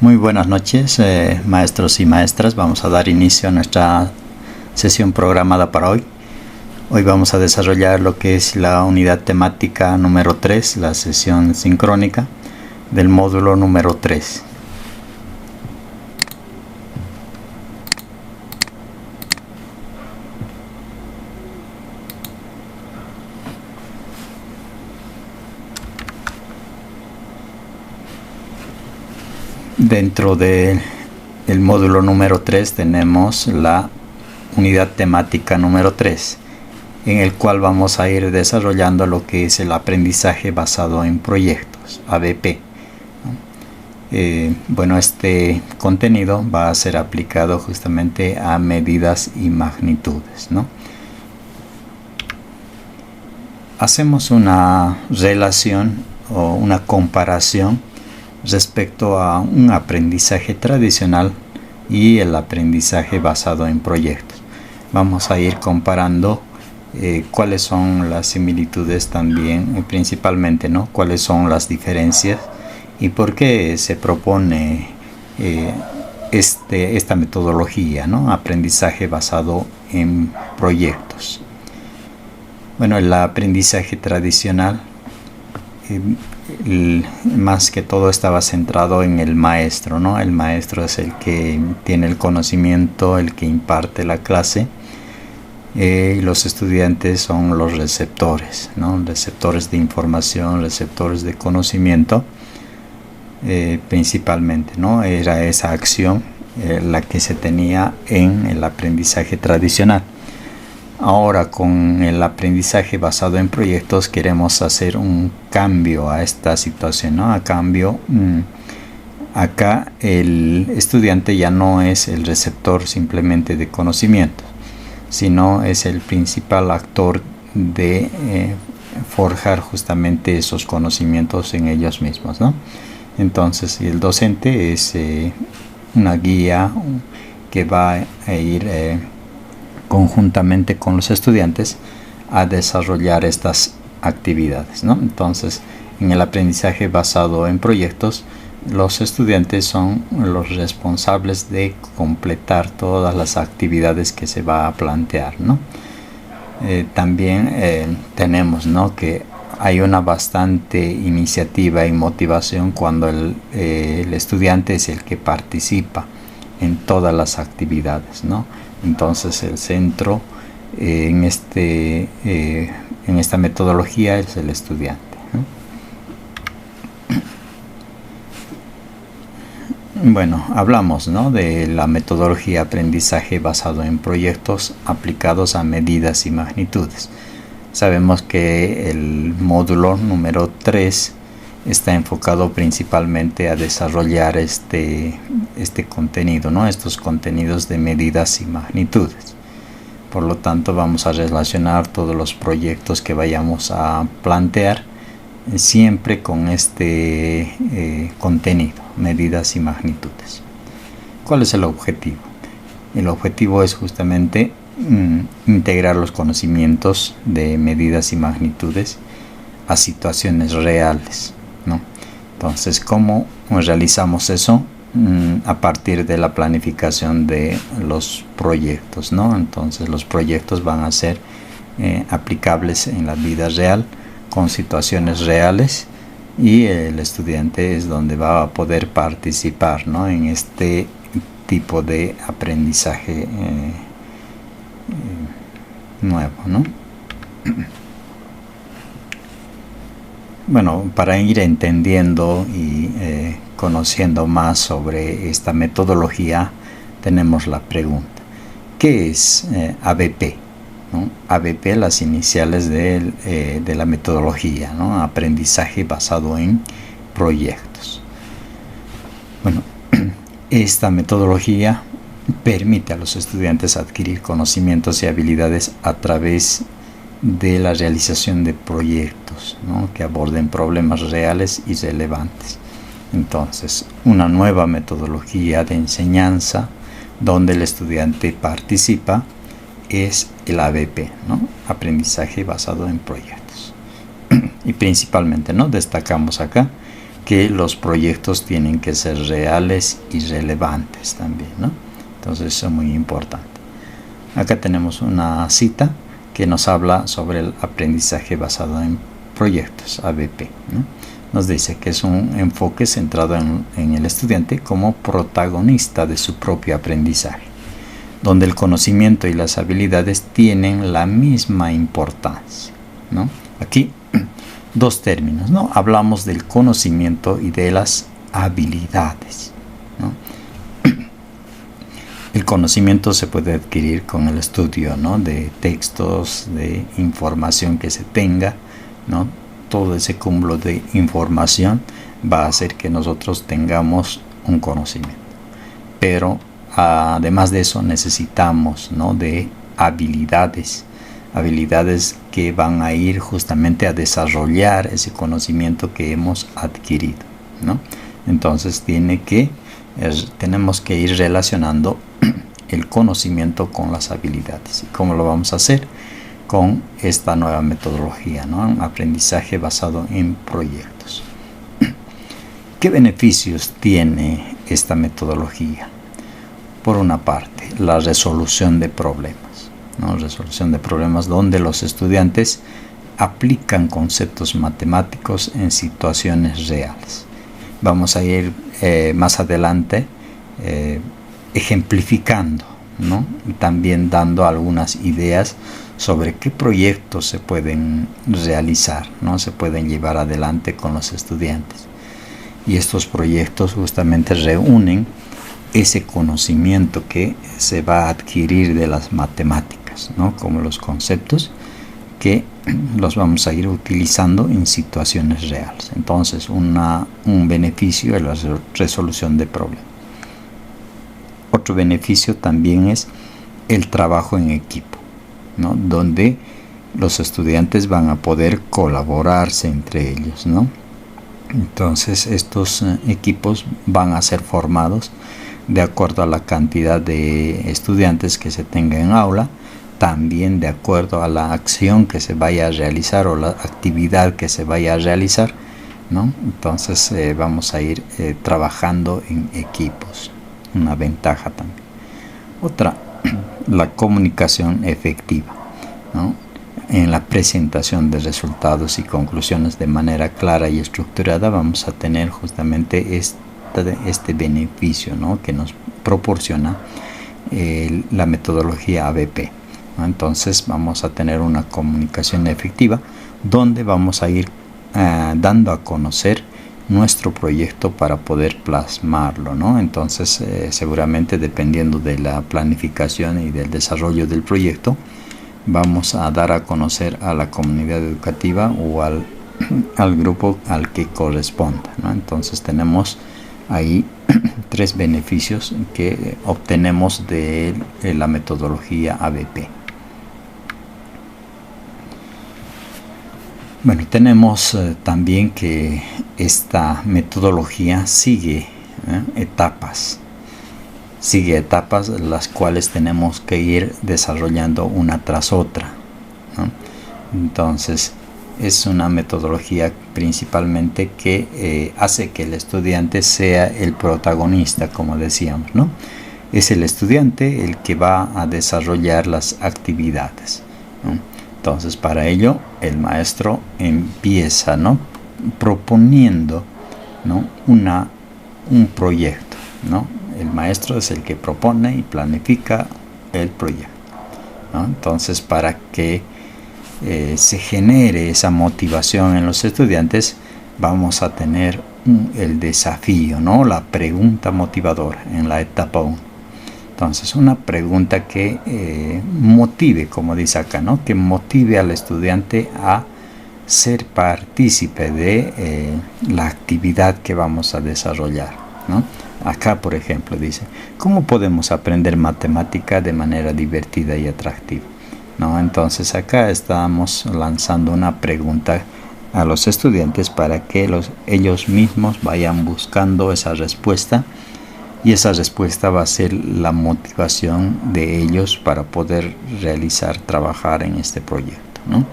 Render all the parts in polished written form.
Muy buenas noches, maestros y maestras. Vamos a dar inicio a nuestra sesión programada para hoy. Hoy vamos a desarrollar lo que es la unidad temática número 3, la sesión sincrónica del módulo número 3. Dentro del módulo número 3 tenemos la unidad temática número 3, en el cual vamos a ir desarrollando lo que es el aprendizaje basado en proyectos, ABP. Este contenido va a ser aplicado justamente a medidas y magnitudes, ¿no? Hacemos una relación o una comparación respecto a un aprendizaje tradicional y el aprendizaje basado en proyectos. Vamos a ir comparando cuáles son las similitudes también, principalmente, ¿no? Cuáles son las diferencias y por qué se propone esta metodología, ¿no? Aprendizaje basado en proyectos. Bueno, el aprendizaje tradicional más que todo estaba centrado en el maestro, ¿no? El maestro es el que tiene el conocimiento, el que imparte la clase, y los estudiantes son los receptores, ¿no? Receptores de información, receptores de conocimiento, principalmente, ¿no? Era esa acción la que se tenía en el aprendizaje tradicional. Ahora, con el aprendizaje basado en proyectos, queremos hacer un cambio a esta situación, ¿no? Acá el estudiante ya no es el receptor simplemente de conocimientos, sino es el principal actor de forjar justamente esos conocimientos en ellos mismos, ¿no? Entonces, el docente es una guía que va a ir conjuntamente con los estudiantes a desarrollar estas actividades, ¿no? Entonces, en el aprendizaje basado en proyectos, los estudiantes son los responsables de completar todas las actividades que se va a plantear, ¿no? También tenemos, ¿no?, que hay una bastante iniciativa y motivación cuando el estudiante es el que participa en todas las actividades, ¿no? Entonces el centro en esta metodología es el estudiante, ¿no? Bueno, hablamos, ¿no?, de la metodología aprendizaje basado en proyectos aplicados a medidas y magnitudes. Sabemos que el módulo número 3 está enfocado principalmente a desarrollar este contenido, ¿no? Estos contenidos de medidas y magnitudes. Por lo tanto, vamos a relacionar todos los proyectos que vayamos a plantear siempre con este contenido, medidas y magnitudes. ¿Cuál es el objetivo? El objetivo es justamente integrar los conocimientos de medidas y magnitudes a situaciones reales, ¿no? Entonces, ¿cómo realizamos eso? A partir de la planificación de los proyectos, ¿no? Entonces, los proyectos van a ser aplicables en la vida real, con situaciones reales, y el estudiante es donde va a poder participar, ¿no?, en este tipo de aprendizaje nuevo, ¿no? Bueno, para ir entendiendo y conociendo más sobre esta metodología, tenemos la pregunta: ¿qué es ABP? ¿No? ABP, las iniciales de la metodología, ¿no? Aprendizaje basado en proyectos. Bueno, esta metodología permite a los estudiantes adquirir conocimientos y habilidades a través de la realización de proyectos, ¿no?, que aborden problemas reales y relevantes. Entonces, una nueva metodología de enseñanza donde el estudiante participa es el ABP, ¿no?, aprendizaje basado en proyectos. Y principalmente, ¿no?, destacamos acá que los proyectos tienen que ser reales y relevantes también, ¿no? Entonces eso es muy importante. Acá tenemos una cita que nos habla sobre el aprendizaje basado en proyectos, ABP, ¿no? Nos dice que es un enfoque centrado en el estudiante como protagonista de su propio aprendizaje, donde el conocimiento y las habilidades tienen la misma importancia, ¿no? Aquí dos términos, ¿no? Hablamos del conocimiento y de las habilidades, ¿no? El conocimiento se puede adquirir con el estudio, ¿no? De textos, de información que se tenga, ¿no? Todo ese cúmulo de información va a hacer que nosotros tengamos un conocimiento. Pero además de eso necesitamos, ¿no? De habilidades que van a ir justamente a desarrollar ese conocimiento que hemos adquirido, ¿no? Entonces tenemos que ir relacionando el conocimiento con las habilidades. ¿Y cómo lo vamos a hacer? Con esta nueva metodología, ¿no? Aprendizaje basado en proyectos. ¿Qué beneficios tiene esta metodología? Por una parte, la resolución de problemas, ¿no? Resolución de problemas donde los estudiantes aplican conceptos matemáticos en situaciones reales. Vamos a ir más adelante ejemplificando, ¿no? Y también dando algunas ideas sobre qué proyectos se pueden realizar, ¿no? Se pueden llevar adelante con los estudiantes. Y estos proyectos justamente reúnen ese conocimiento que se va a adquirir de las matemáticas, ¿no? Como los conceptos que los vamos a ir utilizando en situaciones reales. Entonces, un beneficio es la resolución de problemas. Otro beneficio también es el trabajo en equipo, ¿no? Donde los estudiantes van a poder colaborarse entre ellos, ¿no? Entonces estos equipos van a ser formados de acuerdo a la cantidad de estudiantes que se tenga en aula, también de acuerdo a la acción que se vaya a realizar o la actividad que se vaya a realizar, ¿no? Entonces vamos a ir trabajando en equipos, una ventaja también. Otra, la comunicación efectiva, ¿no? En la presentación de resultados y conclusiones de manera clara y estructurada vamos a tener justamente este beneficio, ¿no? Que nos proporciona la metodología ABP, ¿no? Entonces vamos a tener una comunicación efectiva donde vamos a ir dando a conocer nuestro proyecto para poder plasmarlo, ¿no? Entonces seguramente dependiendo de la planificación y del desarrollo del proyecto vamos a dar a conocer a la comunidad educativa o al grupo al que corresponda, ¿no? Entonces tenemos ahí tres beneficios que obtenemos de la metodología ABP. Bueno, tenemos también que esta metodología sigue etapas las cuales tenemos que ir desarrollando una tras otra, ¿no? Entonces es una metodología principalmente que hace que el estudiante sea el protagonista, como decíamos, ¿no? Es el estudiante el que va a desarrollar las actividades, ¿no? Entonces para ello el maestro empieza, ¿no? Proponiendo, ¿no? un proyecto, ¿no? El maestro es el que propone y planifica el proyecto, ¿no? Entonces para que se genere esa motivación en los estudiantes vamos a tener el desafío, ¿no? La pregunta motivadora en la etapa 1. Entonces una pregunta que motive, como dice acá, ¿no? Que motive al estudiante a ser partícipe de la actividad que vamos a desarrollar, ¿no? Acá, por ejemplo, dice, ¿cómo podemos aprender matemática de manera divertida y atractiva? ¿No? Entonces acá estamos lanzando una pregunta a los estudiantes para que ellos mismos vayan buscando esa respuesta, y esa respuesta va a ser la motivación de ellos para poder trabajar en este proyecto, ¿no?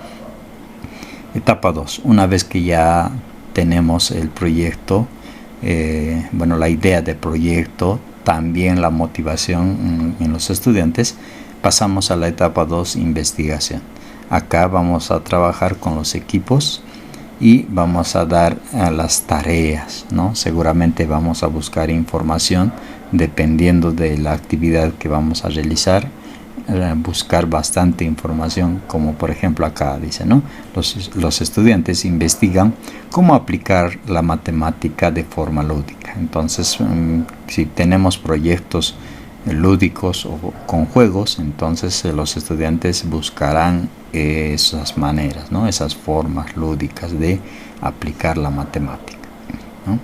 Etapa 2. Una vez que ya tenemos el proyecto, la idea de proyecto, también la motivación en los estudiantes, pasamos a la etapa 2, investigación. Acá vamos a trabajar con los equipos y vamos a dar a las tareas, ¿no? Seguramente vamos a buscar información dependiendo de la actividad que vamos a realizar, buscar bastante información, como por ejemplo acá dice, ¿no? Los estudiantes investigan cómo aplicar la matemática de forma lúdica. Entonces, si tenemos proyectos lúdicos o con juegos, entonces los estudiantes buscarán esas maneras, ¿no? Esas formas lúdicas de aplicar la matemática, ¿no?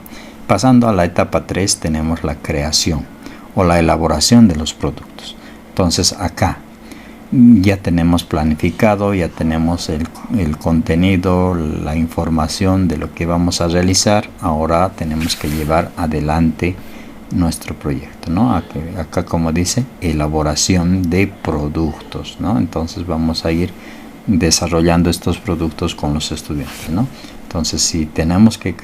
Pasando a la etapa 3, tenemos la creación o la elaboración de los productos. Entonces acá ya tenemos planificado, ya tenemos el contenido, la información de lo que vamos a realizar. Ahora tenemos que llevar adelante nuestro proyecto, ¿no? Acá como dice, elaboración de productos, ¿no? Entonces vamos a ir desarrollando estos productos con los estudiantes, ¿no? Entonces, si tenemos que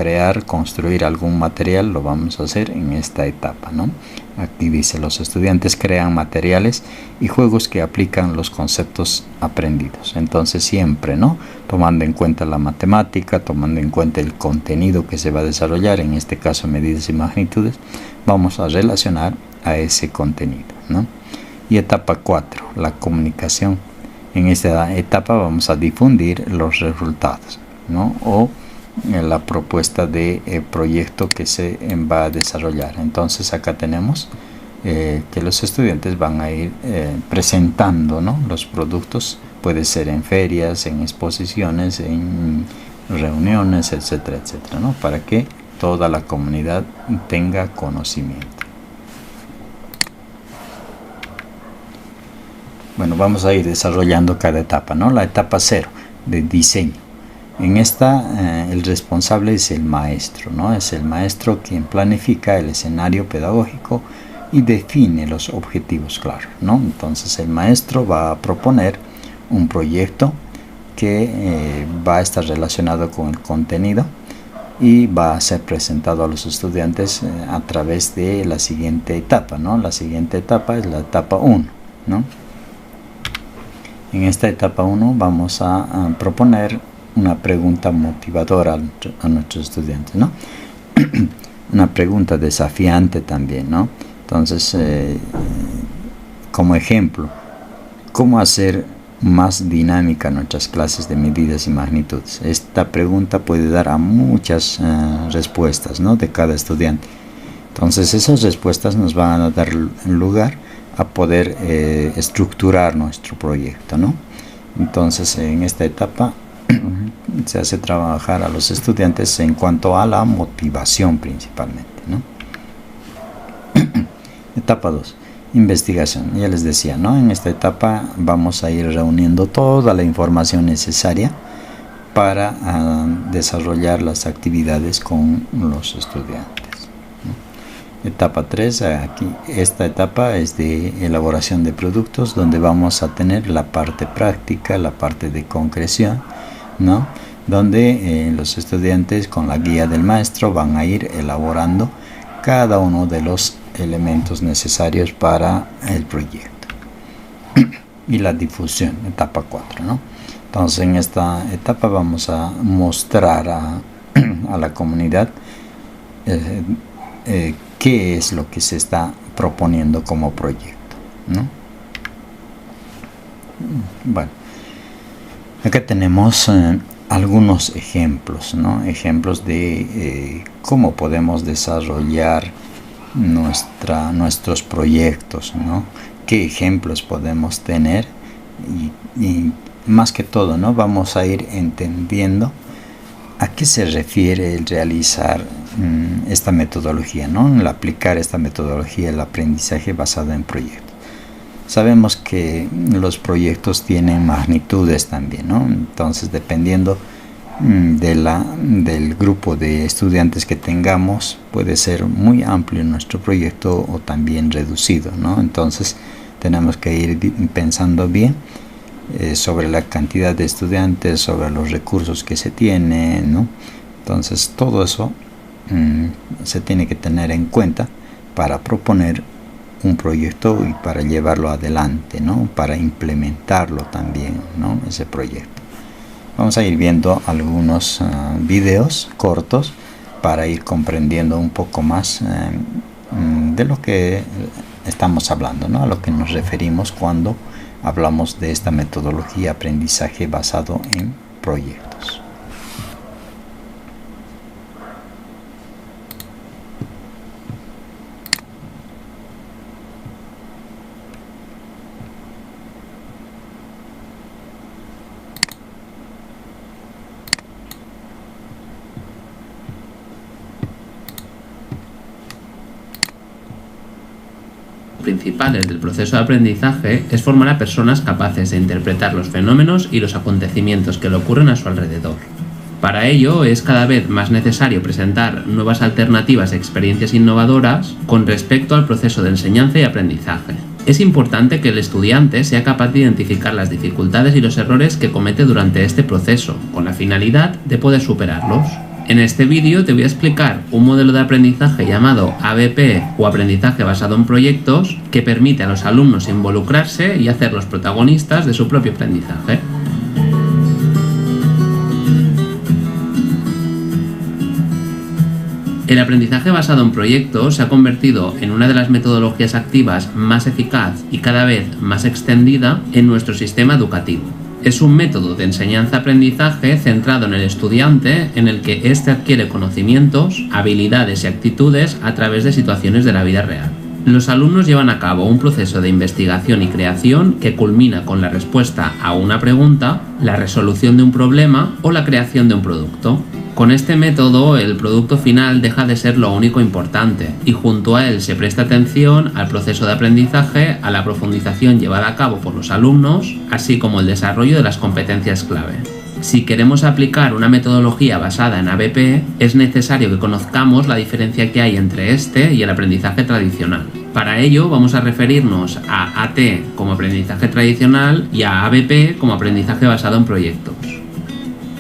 construir algún material, lo vamos a hacer en esta etapa, ¿no? Aquí dice, los estudiantes crean materiales y juegos que aplican los conceptos aprendidos. Entonces, siempre, ¿no? Tomando en cuenta la matemática, tomando en cuenta el contenido que se va a desarrollar, en este caso medidas y magnitudes, vamos a relacionar a ese contenido, ¿no? Y etapa 4, la comunicación. En esta etapa vamos a difundir los resultados, ¿no? O la propuesta de proyecto que se va a desarrollar. Entonces acá tenemos que los estudiantes van a ir presentando, ¿no? Los productos, puede ser en ferias, en exposiciones, en reuniones, etcétera, etcétera, ¿no? Para que toda la comunidad tenga conocimiento. Bueno, vamos a ir desarrollando cada etapa, ¿no? La etapa 0 de diseño. En esta el responsable es el maestro, ¿no? Es el maestro quien planifica el escenario pedagógico y define los objetivos claros, ¿no? Entonces el maestro va a proponer un proyecto que va a estar relacionado con el contenido y va a ser presentado a los estudiantes a través de la siguiente etapa, ¿no? La siguiente etapa es la etapa 1, ¿no? En esta etapa 1 vamos a proponer una pregunta motivadora a nuestros estudiantes, ¿no? Una pregunta desafiante también, ¿no? Entonces, como ejemplo, ¿cómo hacer más dinámica nuestras clases de medidas y magnitudes? Esta pregunta puede dar a muchas respuestas, ¿no? De cada estudiante. Entonces, esas respuestas nos van a dar lugar a poder estructurar nuestro proyecto, ¿no? Entonces, en esta etapa se hace trabajar a los estudiantes en cuanto a la motivación principalmente, ¿no? Etapa 2, investigación. Ya les decía, ¿no? En esta etapa vamos a ir reuniendo toda la información necesaria para desarrollar las actividades con los estudiantes, ¿no? Etapa 3, aquí esta etapa es de elaboración de productos, donde vamos a tener la parte práctica, la parte de concreción, ¿no? Donde los estudiantes con la guía del maestro van a ir elaborando cada uno de los elementos necesarios para el proyecto. Y la difusión, etapa 4, ¿no? Entonces en esta etapa vamos a mostrar a la comunidad qué es lo que se está proponiendo como proyecto, ¿no? Bueno, acá tenemos algunos ejemplos, ¿no? Ejemplos de cómo podemos desarrollar nuestros proyectos, ¿no? Qué ejemplos podemos tener y más que todo, ¿no? Vamos a ir entendiendo a qué se refiere el realizar esta metodología, ¿no? El aplicar esta metodología, el aprendizaje basado en proyectos. Sabemos que los proyectos tienen magnitudes también, ¿no? Entonces, dependiendo del grupo de estudiantes que tengamos, puede ser muy amplio nuestro proyecto o también reducido, ¿no? Entonces, tenemos que ir pensando bien sobre la cantidad de estudiantes, sobre los recursos que se tienen, ¿no? Entonces todo eso se tiene que tener en cuenta para proponer un proyecto y para llevarlo adelante, ¿no? Para implementarlo también, ¿no? Ese proyecto. Vamos a ir viendo algunos videos cortos para ir comprendiendo un poco más de lo que estamos hablando, ¿no? A lo que nos referimos cuando hablamos de esta metodología de aprendizaje basado en proyectos. Principales del proceso de aprendizaje es formar a personas capaces de interpretar los fenómenos y los acontecimientos que le ocurren a su alrededor. Para ello es cada vez más necesario presentar nuevas alternativas e experiencias innovadoras con respecto al proceso de enseñanza y aprendizaje. Es importante que el estudiante sea capaz de identificar las dificultades y los errores que comete durante este proceso, con la finalidad de poder superarlos. En este vídeo te voy a explicar un modelo de aprendizaje llamado ABP o aprendizaje basado en proyectos que permite a los alumnos involucrarse y hacerlos protagonistas de su propio aprendizaje. El aprendizaje basado en proyectos se ha convertido en una de las metodologías activas más eficaz y cada vez más extendida en nuestro sistema educativo. Es un método de enseñanza-aprendizaje centrado en el estudiante, en el que éste adquiere conocimientos, habilidades y actitudes a través de situaciones de la vida real. Los alumnos llevan a cabo un proceso de investigación y creación que culmina con la respuesta a una pregunta, la resolución de un problema o la creación de un producto. Con este método, el producto final deja de ser lo único importante y junto a él se presta atención al proceso de aprendizaje, a la profundización llevada a cabo por los alumnos, así como el desarrollo de las competencias clave. Si queremos aplicar una metodología basada en ABP, es necesario que conozcamos la diferencia que hay entre este y el aprendizaje tradicional. Para ello vamos a referirnos a AT como aprendizaje tradicional y a ABP como aprendizaje basado en proyectos.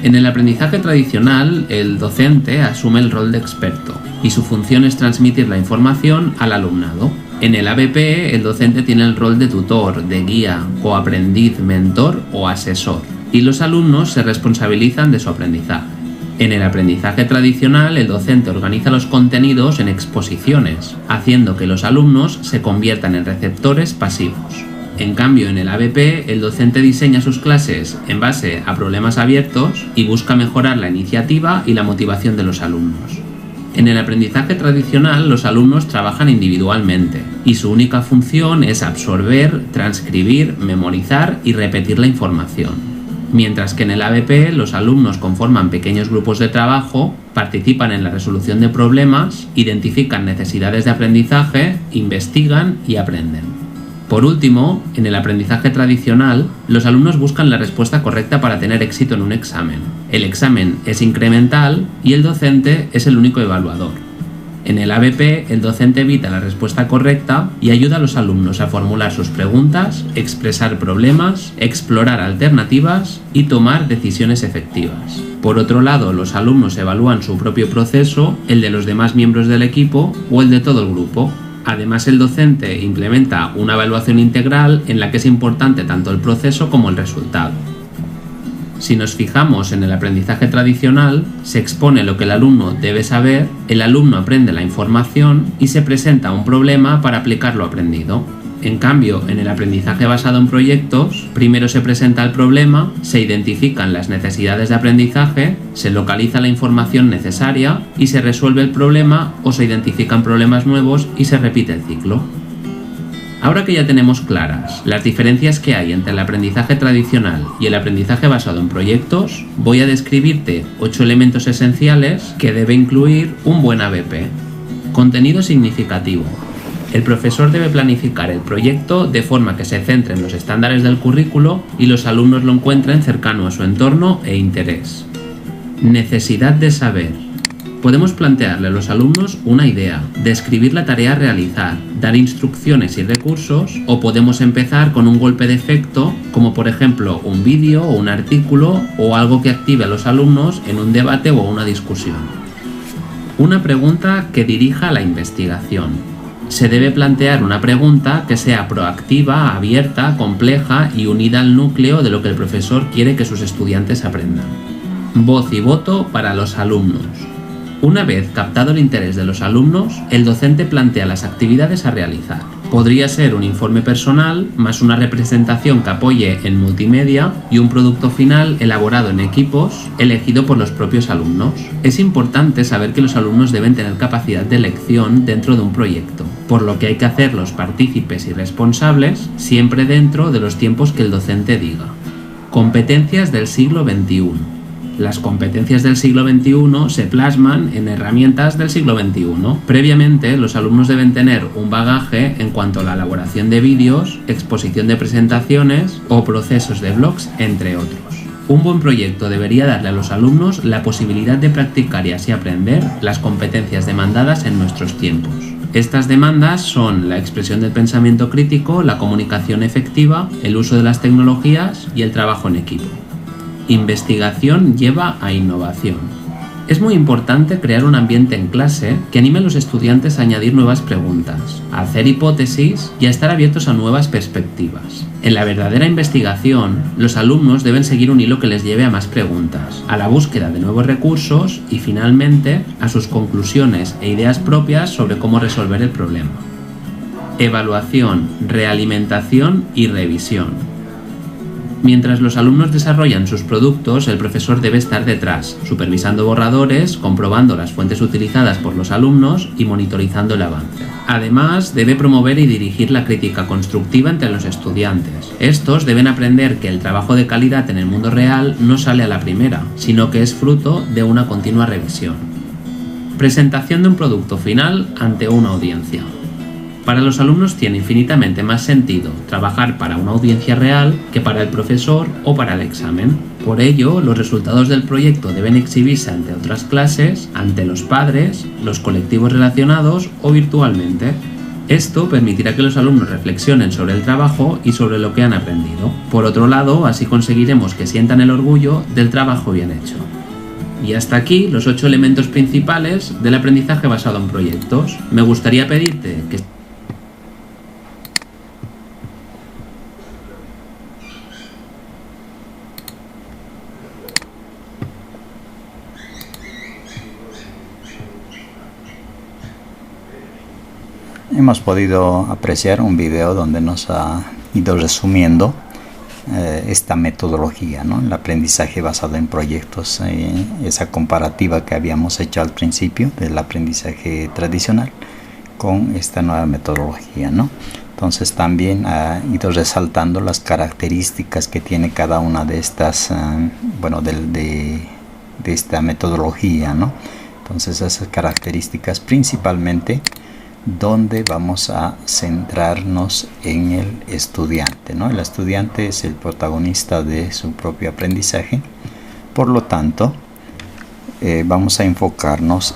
En el aprendizaje tradicional, el docente asume el rol de experto y su función es transmitir la información al alumnado. En el ABP, el docente tiene el rol de tutor, de guía, coaprendiz, mentor o asesor, y los alumnos se responsabilizan de su aprendizaje. En el aprendizaje tradicional, el docente organiza los contenidos en exposiciones, haciendo que los alumnos se conviertan en receptores pasivos. En cambio, en el ABP, el docente diseña sus clases en base a problemas abiertos y busca mejorar la iniciativa y la motivación de los alumnos. En el aprendizaje tradicional, los alumnos trabajan individualmente y su única función es absorber, transcribir, memorizar y repetir la información. Mientras que en el ABP, los alumnos conforman pequeños grupos de trabajo, participan en la resolución de problemas, identifican necesidades de aprendizaje, investigan y aprenden. Por último, en el aprendizaje tradicional, los alumnos buscan la respuesta correcta para tener éxito en un examen. El examen es incremental y el docente es el único evaluador. En el ABP, el docente evita la respuesta correcta y ayuda a los alumnos a formular sus preguntas, expresar problemas, explorar alternativas y tomar decisiones efectivas. Por otro lado, los alumnos evalúan su propio proceso, el de los demás miembros del equipo o el de todo el grupo. Además, el docente implementa una evaluación integral en la que es importante tanto el proceso como el resultado. Si nos fijamos en el aprendizaje tradicional, se expone lo que el alumno debe saber, el alumno aprende la información y se presenta un problema para aplicar lo aprendido. En cambio, en el aprendizaje basado en proyectos, primero se presenta el problema, se identifican las necesidades de aprendizaje, se localiza la información necesaria y se resuelve el problema o se identifican problemas nuevos y se repite el ciclo. Ahora que ya tenemos claras las diferencias que hay entre el aprendizaje tradicional y el aprendizaje basado en proyectos, voy a describirte 8 elementos esenciales que debe incluir un buen ABP. Contenido significativo. El profesor debe planificar el proyecto de forma que se centre en los estándares del currículo y los alumnos lo encuentren cercano a su entorno e interés. Necesidad de saber. Podemos plantearle a los alumnos una idea, describir la tarea a realizar, dar instrucciones y recursos, o podemos empezar con un golpe de efecto, como por ejemplo un vídeo o un artículo o algo que active a los alumnos en un debate o una discusión. Una pregunta que dirija a la investigación. Se debe plantear una pregunta que sea proactiva, abierta, compleja y unida al núcleo de lo que el profesor quiere que sus estudiantes aprendan. Voz y voto para los alumnos. Una vez captado el interés de los alumnos, el docente plantea las actividades a realizar. Podría ser un informe personal, más una representación que apoye en multimedia y un producto final elaborado en equipos, elegido por los propios alumnos. Es importante saber que los alumnos deben tener capacidad de elección dentro de un proyecto, por lo que hay que hacerlos partícipes y responsables, siempre dentro de los tiempos que el docente diga. Competencias del siglo XXI. Las competencias del siglo XXI se plasman en herramientas del siglo XXI. Previamente, los alumnos deben tener un bagaje en cuanto a la elaboración de vídeos, exposición de presentaciones o procesos de blogs, entre otros. Un buen proyecto debería darle a los alumnos la posibilidad de practicar y así aprender las competencias demandadas en nuestros tiempos. Estas demandas son la expresión del pensamiento crítico, la comunicación efectiva, el uso de las tecnologías y el trabajo en equipo. Investigación lleva a innovación. Es muy importante crear un ambiente en clase que anime a los estudiantes a añadir nuevas preguntas, a hacer hipótesis y a estar abiertos a nuevas perspectivas. En la verdadera investigación, los alumnos deben seguir un hilo que les lleve a más preguntas, a la búsqueda de nuevos recursos y, finalmente, a sus conclusiones e ideas propias sobre cómo resolver el problema. Evaluación, realimentación y revisión. Mientras los alumnos desarrollan sus productos, el profesor debe estar detrás, supervisando borradores, comprobando las fuentes utilizadas por los alumnos y monitorizando el avance. Además, debe promover y dirigir la crítica constructiva entre los estudiantes. Estos deben aprender que el trabajo de calidad en el mundo real no sale a la primera, sino que es fruto de una continua revisión. Presentación de un producto final ante una audiencia. Para los alumnos tiene infinitamente más sentido trabajar para una audiencia real que para el profesor o para el examen. Por ello, los resultados del proyecto deben exhibirse ante otras clases, ante los padres, los colectivos relacionados o virtualmente. Esto permitirá que los alumnos reflexionen sobre el trabajo y sobre lo que han aprendido. Por otro lado, así conseguiremos que sientan el orgullo del trabajo bien hecho. Y hasta aquí los 8 elementos principales del aprendizaje basado en proyectos. Me gustaría pedirte que hemos podido apreciar un video donde nos ha ido resumiendo esta metodología, ¿no? El aprendizaje basado en proyectos, esa comparativa que habíamos hecho al principio del aprendizaje tradicional con esta nueva metodología, ¿no? Entonces también ha ido resaltando las características que tiene cada una de estas, de esta metodología, ¿no? Entonces esas características principalmente donde vamos a centrarnos en el estudiante, ¿no? El estudiante es el protagonista de su propio aprendizaje, por lo tanto vamos a enfocarnos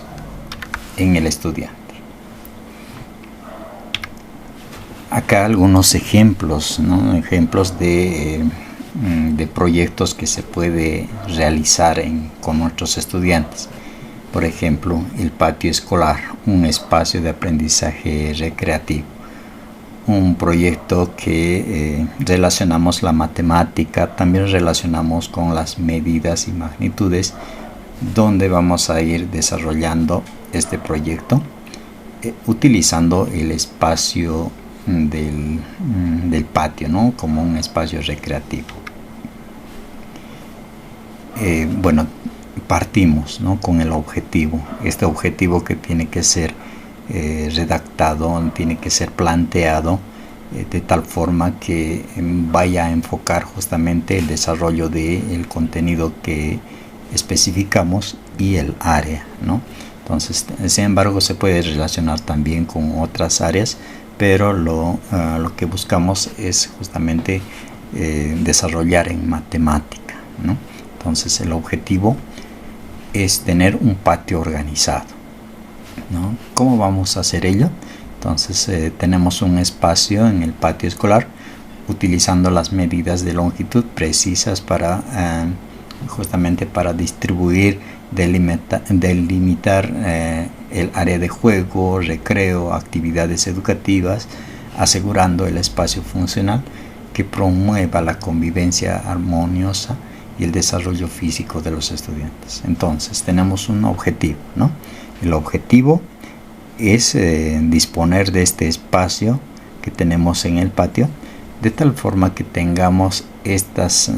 en el estudiante. Acá algunos ejemplos, ¿no? Ejemplos de proyectos que se puede realizar con nuestros estudiantes. Por ejemplo, el patio escolar, un espacio de aprendizaje recreativo. Un proyecto que relacionamos la matemática, también relacionamos con las medidas y magnitudes, donde vamos a ir desarrollando este proyecto utilizando el espacio del patio, ¿no? Como un espacio recreativo. Partimos, ¿no? Con el objetivo, este objetivo que tiene que ser redactado, tiene que ser planteado de tal forma que vaya a enfocar justamente el desarrollo del contenido que especificamos y el área, ¿no? Entonces, sin embargo, se puede relacionar también con otras áreas, pero lo que buscamos es justamente desarrollar en matemática, ¿no? Entonces, el objetivo es tener un patio organizado, ¿no? ¿Cómo vamos a hacer ello? Entonces tenemos un espacio en el patio escolar utilizando las medidas de longitud precisas para justamente para distribuir, delimitar el área de juego, recreo, actividades educativas, asegurando el espacio funcional que promueva la convivencia armoniosa y el desarrollo físico de los estudiantes. Entonces tenemos un objetivo, ¿no? El objetivo es disponer de este espacio que tenemos en el patio de tal forma que tengamos estos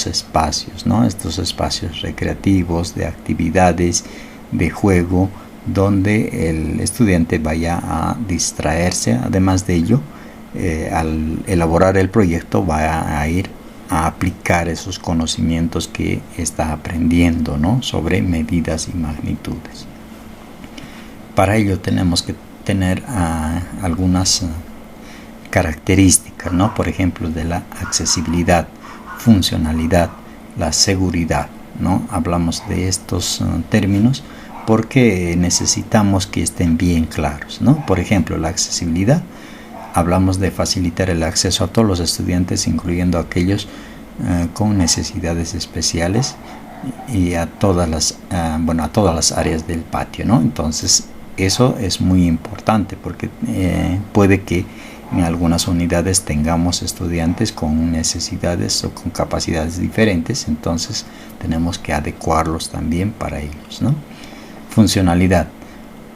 espacios, ¿no? Estos espacios recreativos, de actividades, de juego, donde el estudiante vaya a distraerse. Además de ello, al elaborar el proyecto va a ir a aplicar esos conocimientos que está aprendiendo, ¿no? Sobre medidas y magnitudes. Para ello tenemos que tener algunas características, ¿no? Por ejemplo, de la accesibilidad, funcionalidad, la seguridad, ¿no? Hablamos de estos términos porque necesitamos que estén bien claros, ¿no? Por ejemplo, la accesibilidad, hablamos de facilitar el acceso a todos los estudiantes, incluyendo aquellos con necesidades especiales y a todas las áreas del patio, ¿no? Entonces, eso es muy importante porque puede que en algunas unidades tengamos estudiantes con necesidades o con capacidades diferentes, entonces tenemos que adecuarlos también para ellos, ¿no? Funcionalidad,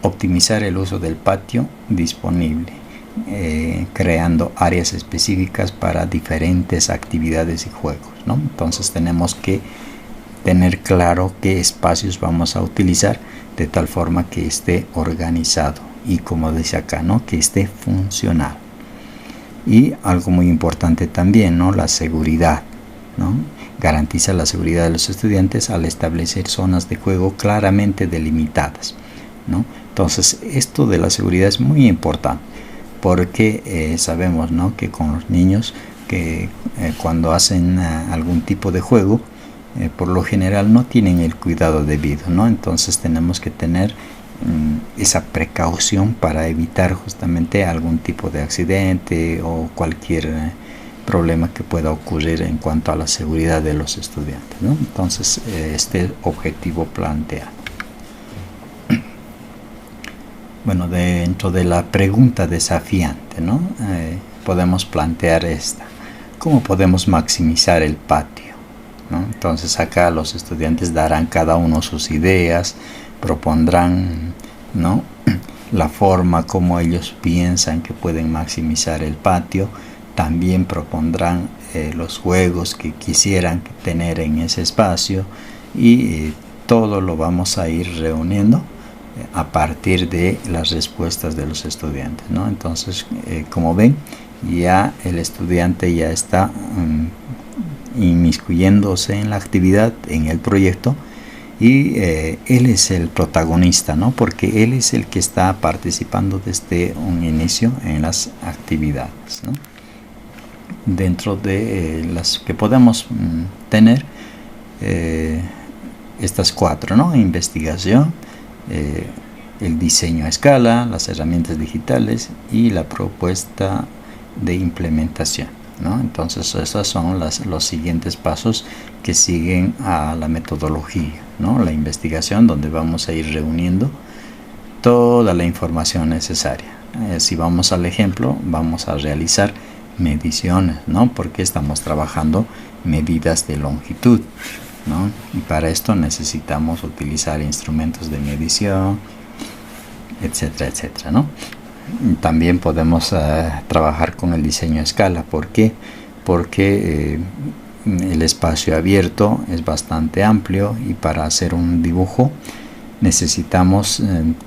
optimizar el uso del patio disponible, creando áreas específicas para diferentes actividades y juegos, ¿no? Entonces tenemos que tener claro qué espacios vamos a utilizar de tal forma que esté organizado y, como dice acá, ¿no? Que esté funcional. Y algo muy importante también, ¿no? La seguridad, ¿no? Garantiza la seguridad de los estudiantes al establecer zonas de juego claramente delimitadas, ¿no? Entonces, esto de la seguridad es muy importante porque sabemos, ¿no? Que con los niños que cuando hacen algún tipo de juego, por lo general no tienen el cuidado debido, ¿no? Entonces tenemos que tener esa precaución para evitar justamente algún tipo de accidente o cualquier problema que pueda ocurrir en cuanto a la seguridad de los estudiantes, ¿no? Entonces este objetivo planteado. Bueno, dentro de la pregunta desafiante, ¿no? Podemos plantear esta: ¿cómo podemos maximizar el patio, ¿no? Entonces acá los estudiantes darán cada uno sus ideas, propondrán, ¿no? La forma como ellos piensan que pueden maximizar el patio. También propondrán los juegos que quisieran tener en ese espacio y todo lo vamos a ir reuniendo a partir de las respuestas de los estudiantes, ¿no? Entonces, como ven, ya el estudiante ya está inmiscuyéndose en la actividad, en el proyecto, y él es el protagonista, ¿no? Porque él es el que está participando desde un inicio en las actividades, ¿no? Dentro de las que podemos tener estas cuatro, ¿no? Investigación, el diseño a escala, las herramientas digitales y la propuesta de implementación, ¿no? Entonces esos son los siguientes pasos que siguen a la metodología, ¿no? La investigación, donde vamos a ir reuniendo toda la información necesaria. Si vamos al ejemplo, vamos a realizar mediciones, ¿no? Porque estamos trabajando medidas de longitud, ¿no? Y para esto necesitamos utilizar instrumentos de medición, etcétera, etcétera, ¿no? También podemos trabajar con el diseño a escala. ¿Por qué? Porque el espacio abierto es bastante amplio y para hacer un dibujo necesitamos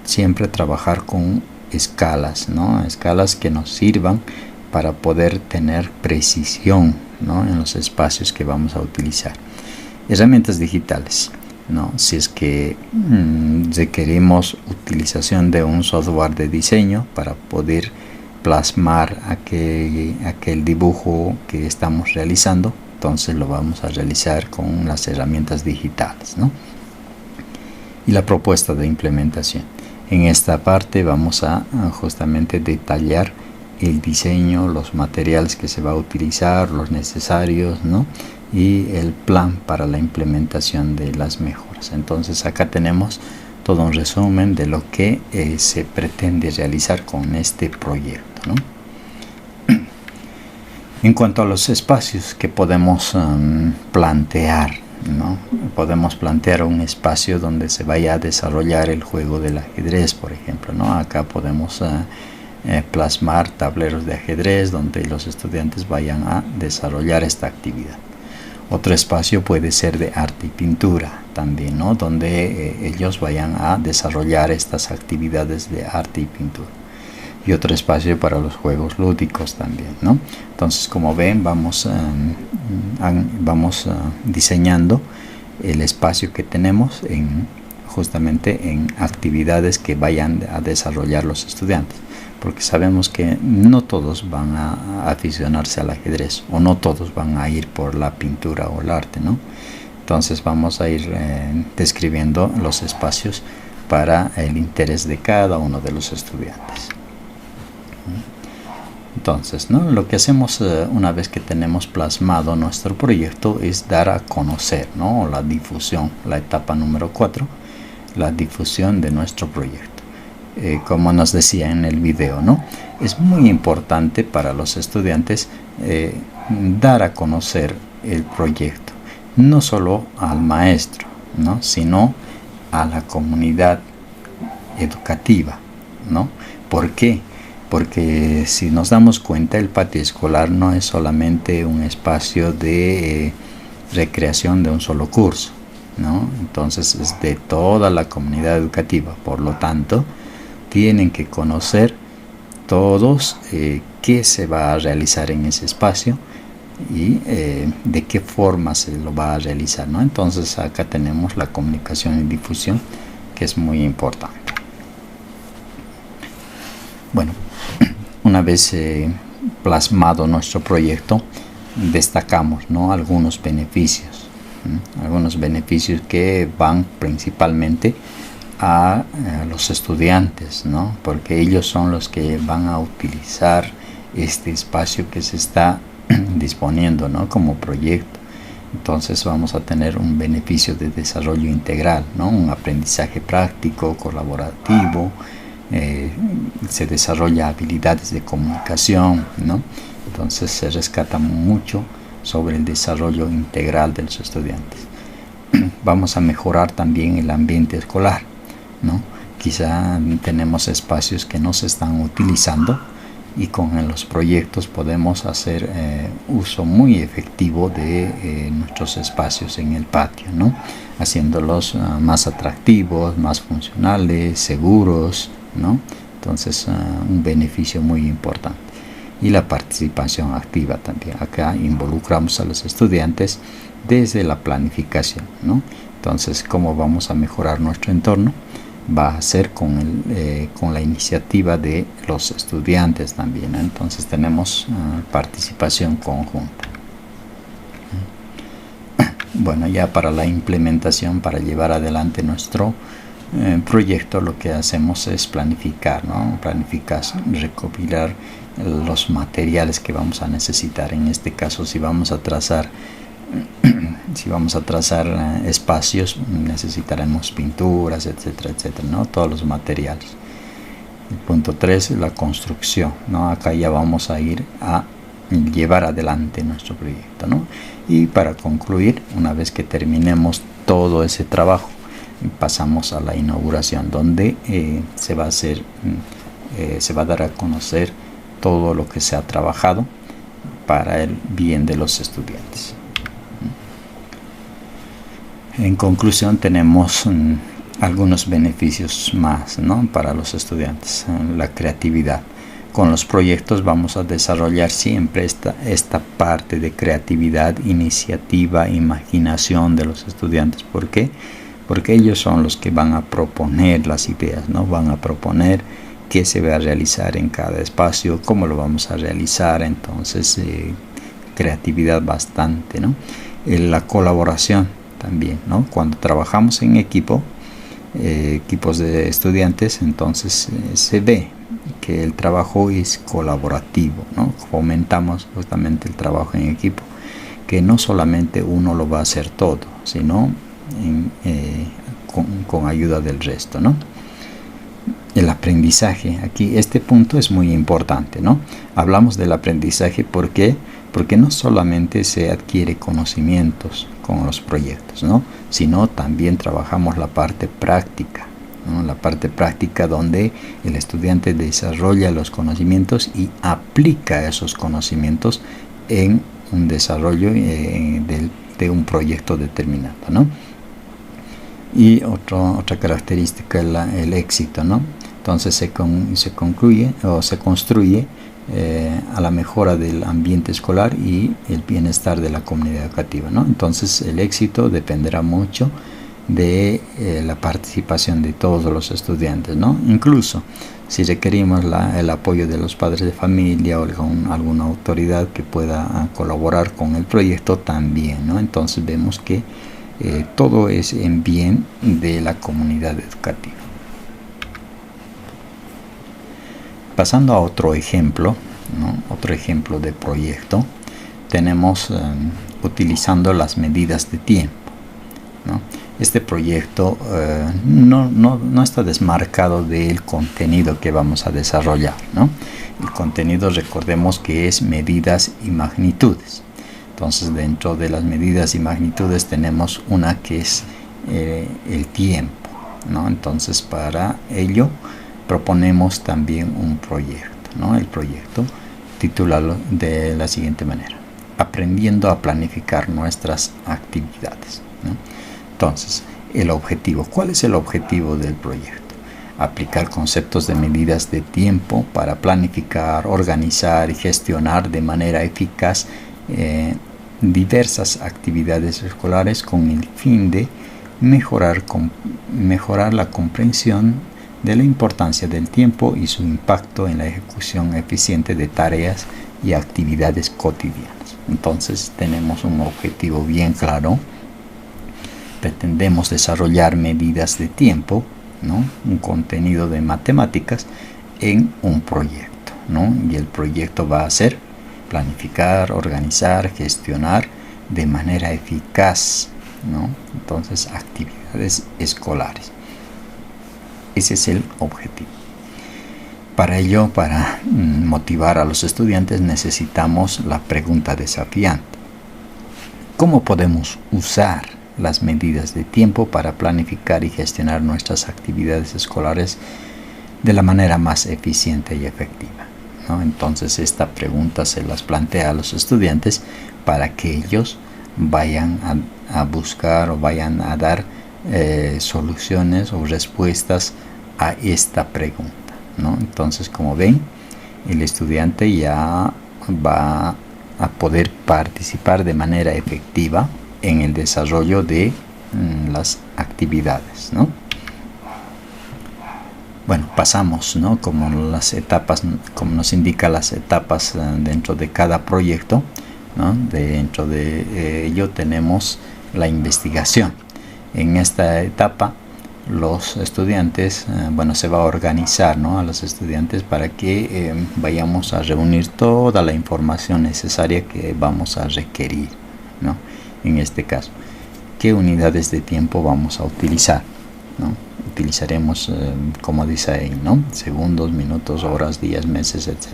siempre trabajar con escalas, ¿no? Escalas que nos sirvan para poder tener precisión, ¿no? En los espacios que vamos a utilizar. Herramientas digitales, ¿no? Si es que requerimos utilización de un software de diseño para poder plasmar aquel dibujo que estamos realizando, entonces lo vamos a realizar con las herramientas digitales, ¿no? y la propuesta de implementación. En esta parte vamos a justamente detallar el diseño, los materiales que se va a utilizar, los necesarios, ¿no? Y el plan para la implementación de las mejoras. Entonces acá tenemos todo un resumen de lo que se pretende realizar con este proyecto, ¿no? En cuanto a los espacios que podemos plantear, ¿no? Podemos plantear un espacio donde se vaya a desarrollar el juego del ajedrez, por ejemplo, ¿no? Acá podemos plasmar tableros de ajedrez donde los estudiantes vayan a desarrollar esta actividad. Otro espacio puede ser de arte y pintura también, ¿no? Donde ellos vayan a desarrollar estas actividades de arte y pintura. Y otro espacio para los juegos lúdicos también, ¿no? Entonces, como ven, vamos diseñando el espacio que tenemos justamente en actividades que vayan a desarrollar los estudiantes, porque sabemos que no todos van a aficionarse al ajedrez o no todos van a ir por la pintura o el arte, ¿no? Entonces vamos a ir describiendo los espacios para el interés de cada uno de los estudiantes. Entonces, ¿no? Lo que hacemos una vez que tenemos plasmado nuestro proyecto es dar a conocer, ¿no? La difusión, la etapa número 4, la difusión de nuestro proyecto. Como nos decía en el video, ¿no? Es muy importante para los estudiantes dar a conocer el proyecto, no solo al maestro, ¿no? Sino a la comunidad educativa, ¿no? ¿Por qué? Porque si nos damos cuenta, el patio escolar no es solamente un espacio de recreación de un solo curso, ¿no? Entonces es de toda la comunidad educativa. Por lo tanto, tienen que conocer todos qué se va a realizar en ese espacio y de qué forma se lo va a realizar, ¿no? Entonces acá tenemos la comunicación y difusión, que es muy importante. Bueno, una vez plasmado nuestro proyecto, destacamos, ¿no? Algunos beneficios que van principalmente a los estudiantes, ¿no? Porque ellos son los que van a utilizar este espacio que se está disponiendo, ¿no? Como proyecto. Entonces vamos a tener un beneficio de desarrollo integral, ¿no? Un aprendizaje práctico, colaborativo. Se desarrolla habilidades de comunicación, ¿no? Entonces se rescata mucho sobre el desarrollo integral de los estudiantes. Vamos a mejorar también el ambiente escolar, ¿no? Quizá tenemos espacios que no se están utilizando y con los proyectos podemos hacer uso muy efectivo de nuestros espacios en el patio, ¿no? Haciéndolos más atractivos, más funcionales, seguros, ¿no? Entonces un beneficio muy importante. Y la participación activa también. Acá involucramos a los estudiantes desde la planificación, ¿no? Entonces, ¿cómo vamos a mejorar nuestro entorno? Va a ser con la iniciativa de los estudiantes también, ¿no? Entonces tenemos participación conjunta. Bueno, ya para la implementación, para llevar adelante nuestro proyecto, lo que hacemos es planificar, ¿no? Planificar, recopilar los materiales que vamos a necesitar. En este caso, si vamos a trazar espacios, necesitaremos pinturas, etcétera, etcétera, ¿no? Todos los materiales. El punto 3 es la construcción, ¿no? Acá ya vamos a ir a llevar adelante nuestro proyecto, ¿no? Y para concluir, una vez que terminemos todo ese trabajo, pasamos a la inauguración, donde se va a dar a conocer todo lo que se ha trabajado para el bien de los estudiantes. En conclusión, tenemos algunos beneficios más, ¿no? Para los estudiantes. La creatividad. Con los proyectos vamos a desarrollar siempre esta parte de creatividad, iniciativa, imaginación de los estudiantes. ¿Por qué? Porque ellos son los que van a proponer las ideas, ¿no? Van a proponer qué se va a realizar en cada espacio, cómo lo vamos a realizar. Entonces, creatividad bastante, ¿no? La colaboración también, ¿no? Cuando trabajamos en equipo, equipos de estudiantes, entonces se ve que el trabajo es colaborativo, ¿no? Fomentamos justamente el trabajo en equipo, que no solamente uno lo va a hacer todo, sino con ayuda del resto, ¿no? El aprendizaje, aquí este punto es muy importante, ¿no? Hablamos del aprendizaje porque no solamente se adquiere conocimientos con los proyectos, ¿no? Sino también trabajamos la parte práctica, ¿no? La parte práctica donde el estudiante desarrolla los conocimientos y aplica esos conocimientos en un desarrollo de un proyecto determinado, ¿no? Y otra característica es el éxito, ¿no? Entonces se concluye o se construye a la mejora del ambiente escolar y el bienestar de la comunidad educativa, ¿no? Entonces el éxito dependerá mucho de la participación de todos los estudiantes, ¿no? Incluso si requerimos el apoyo de los padres de familia o alguna autoridad que pueda colaborar con el proyecto también, ¿no? Entonces vemos que todo es en bien de la comunidad educativa. Pasando a otro ejemplo, ¿no? Otro ejemplo de proyecto, tenemos utilizando las medidas de tiempo, ¿no? Este proyecto no está desmarcado del contenido que vamos a desarrollar, ¿no? El contenido, recordemos que es medidas y magnitudes. Entonces, dentro de las medidas y magnitudes tenemos una que es el tiempo, ¿no? Entonces, para ello proponemos también un proyecto, ¿no? El proyecto titulado de la siguiente manera: aprendiendo a planificar nuestras actividades, ¿no? Entonces, el objetivo. ¿Cuál es el objetivo del proyecto? Aplicar conceptos de medidas de tiempo para planificar, organizar y gestionar de manera eficaz diversas actividades escolares con el fin de mejorar la comprensión de la importancia del tiempo y su impacto en la ejecución eficiente de tareas y actividades cotidianas. Entonces tenemos un objetivo bien claro. Pretendemos desarrollar medidas de tiempo, ¿no? Un contenido de matemáticas en un proyecto, ¿no? Y el proyecto va a ser planificar, organizar, gestionar de manera eficaz, ¿no? Entonces, actividades escolares. Ese es el objetivo. Para ello, para motivar a los estudiantes, necesitamos la pregunta desafiante: ¿cómo podemos usar las medidas de tiempo para planificar y gestionar nuestras actividades escolares de la manera más eficiente y efectiva, ¿no? Entonces esta pregunta se las plantea a los estudiantes para que ellos vayan a buscar o vayan a dar soluciones o respuestas a esta pregunta, ¿no? Entonces, como ven, el estudiante ya va a poder participar de manera efectiva en el desarrollo de las actividades, ¿no? Bueno, pasamos, ¿no? Como las etapas, como nos indica las etapas dentro de cada proyecto, ¿no? Dentro de ello tenemos la investigación. En esta etapa los estudiantes, se va a organizar, ¿no? A los estudiantes para que vayamos a reunir toda la información necesaria que vamos a requerir, ¿no? En este caso, ¿qué unidades de tiempo vamos a utilizar, ¿no? Utilizaremos, como dice ahí, ¿no? Segundos, minutos, horas, días, meses, etc.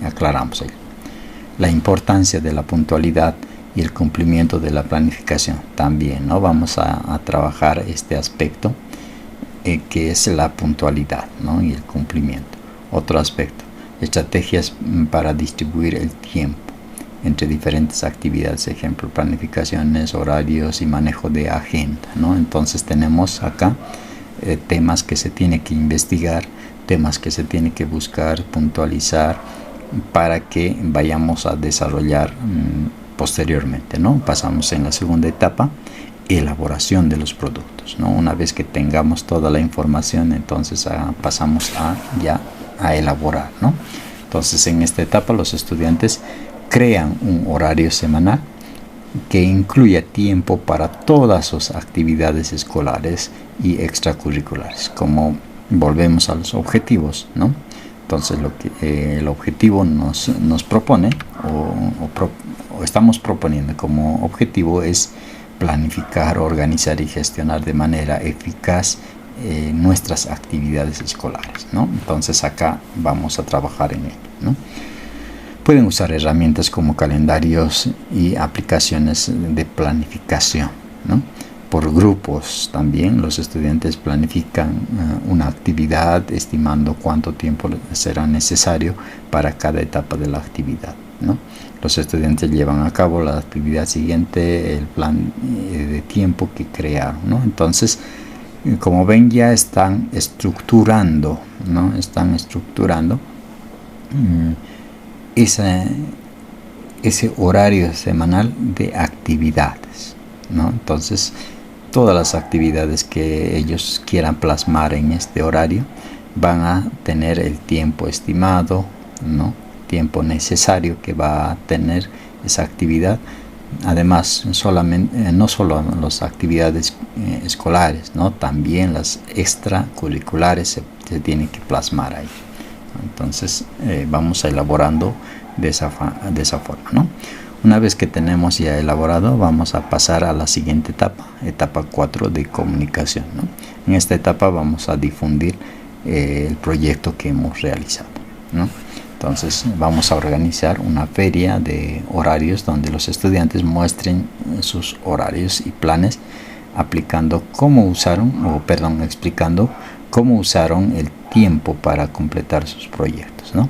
Aclaramos ello. La importancia de la puntualidad y el cumplimiento de la planificación también, ¿no? Vamos a trabajar este aspecto que es la puntualidad, ¿no? Y el cumplimiento. Otro aspecto: estrategias para distribuir el tiempo entre diferentes actividades, ejemplo, planificaciones, horarios y manejo de agenda, ¿no? Entonces tenemos acá temas que se tiene que investigar, temas que se tiene que buscar, puntualizar, para que vayamos a desarrollar posteriormente, ¿no? Pasamos en la segunda etapa, elaboración de los productos, ¿no? Una vez que tengamos toda la información, entonces pasamos a elaborar, ¿no? Entonces en esta etapa los estudiantes crean un horario semanal que incluya tiempo para todas sus actividades escolares y extracurriculares, como volvemos a los objetivos, ¿no? Entonces lo que el objetivo nos propone o estamos proponiendo como objetivo es planificar, organizar y gestionar de manera eficaz nuestras actividades escolares, ¿no? Entonces acá vamos a trabajar en ello, ¿no? Pueden usar herramientas como calendarios y aplicaciones de planificación, ¿no? Por grupos también los estudiantes planifican una actividad estimando cuánto tiempo será necesario para cada etapa de la actividad, ¿no? Los estudiantes llevan a cabo la actividad siguiente, el plan de tiempo que crearon, ¿no? Entonces, como ven, ya están estructurando, ¿no? Están estructurando ese horario semanal de actividades, ¿no? Entonces, todas las actividades que ellos quieran plasmar en este horario van a tener el tiempo estimado, ¿no? Tiempo necesario que va a tener esa actividad. Además, no solo las actividades escolares, ¿no? También las extracurriculares se tienen que plasmar ahí. Entonces vamos a elaborando de esa forma, ¿no? Una vez que tenemos ya elaborado, vamos a pasar a la siguiente etapa 4 de comunicación, ¿no? En esta etapa vamos a difundir el proyecto que hemos realizado, ¿no? Entonces vamos a organizar una feria de horarios donde los estudiantes muestren sus horarios y planes explicando cómo usaron el tiempo para completar sus proyectos, ¿no?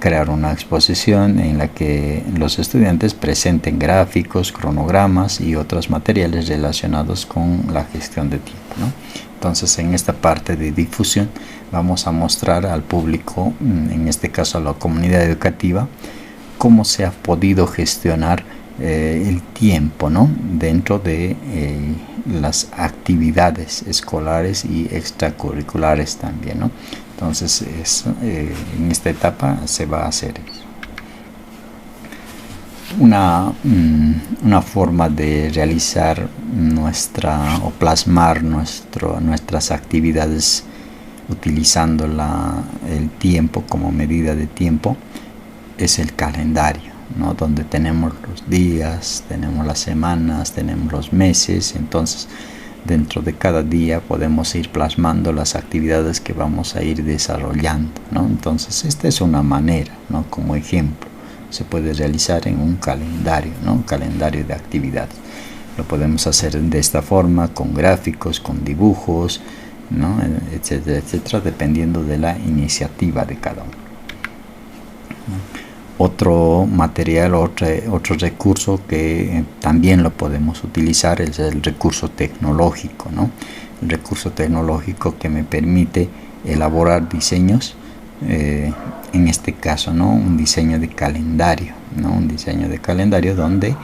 Crear una exposición en la que los estudiantes presenten gráficos, cronogramas y otros materiales relacionados con la gestión de tiempo, ¿no? Entonces, en esta parte de difusión vamos a mostrar al público, en este caso a la comunidad educativa, cómo se ha podido gestionar el tiempo, ¿no? Dentro de las actividades escolares y extracurriculares también, ¿no? Entonces en esta etapa se va a hacer eso. Una forma de realizar o plasmar nuestras actividades utilizando el tiempo como medida de tiempo es el calendario, ¿no? Donde tenemos los días, tenemos las semanas, tenemos los meses. Entonces dentro de cada día podemos ir plasmando las actividades que vamos a ir desarrollando, ¿no? Entonces esta es una manera, ¿no? Como ejemplo se puede realizar en un calendario, ¿no? Un calendario de actividades. Lo podemos hacer de esta forma, con gráficos, con dibujos, ¿no? Etcétera, etcétera, dependiendo de la iniciativa de cada uno. Otro material, otro recurso que también lo podemos utilizar es el recurso tecnológico, ¿no? El recurso tecnológico que me permite elaborar diseños, en este caso, ¿no? Un diseño de calendario, ¿no? Un diseño de calendario donde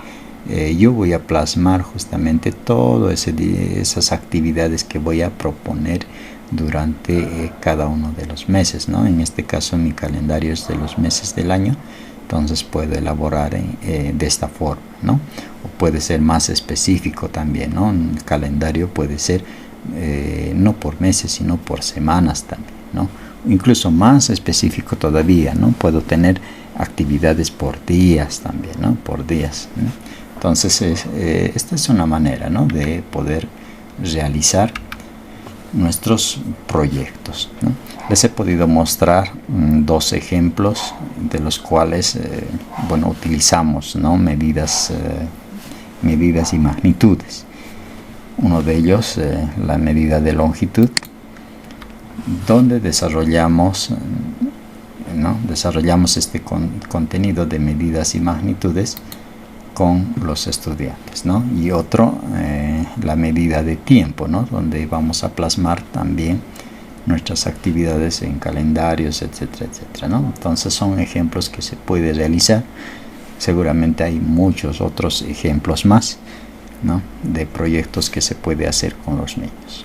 yo voy a plasmar justamente todas esas actividades que voy a proponer durante cada uno de los meses, ¿no? En este caso mi calendario es de los meses del año, entonces puedo elaborar de esta forma, ¿no? O puede ser más específico también, ¿no? El calendario puede ser no por meses, sino por semanas también, ¿no? Incluso más específico todavía, ¿no? Puedo tener actividades por días también, ¿no? Por días, ¿no? Entonces esta es una manera, ¿no? De poder realizar nuestros proyectos, ¿no? Les he podido mostrar dos ejemplos de los cuales utilizamos, ¿no? medidas y magnitudes. Uno de ellos, la medida de longitud, donde desarrollamos este contenido de medidas y magnitudes con los estudiantes, ¿no? Y otro, la medida de tiempo, ¿no? Donde vamos a plasmar también nuestras actividades en calendarios, etcétera, etcétera, ¿no? Entonces son ejemplos que se puede realizar. Seguramente hay muchos otros ejemplos más, ¿no? De proyectos que se puede hacer con los niños.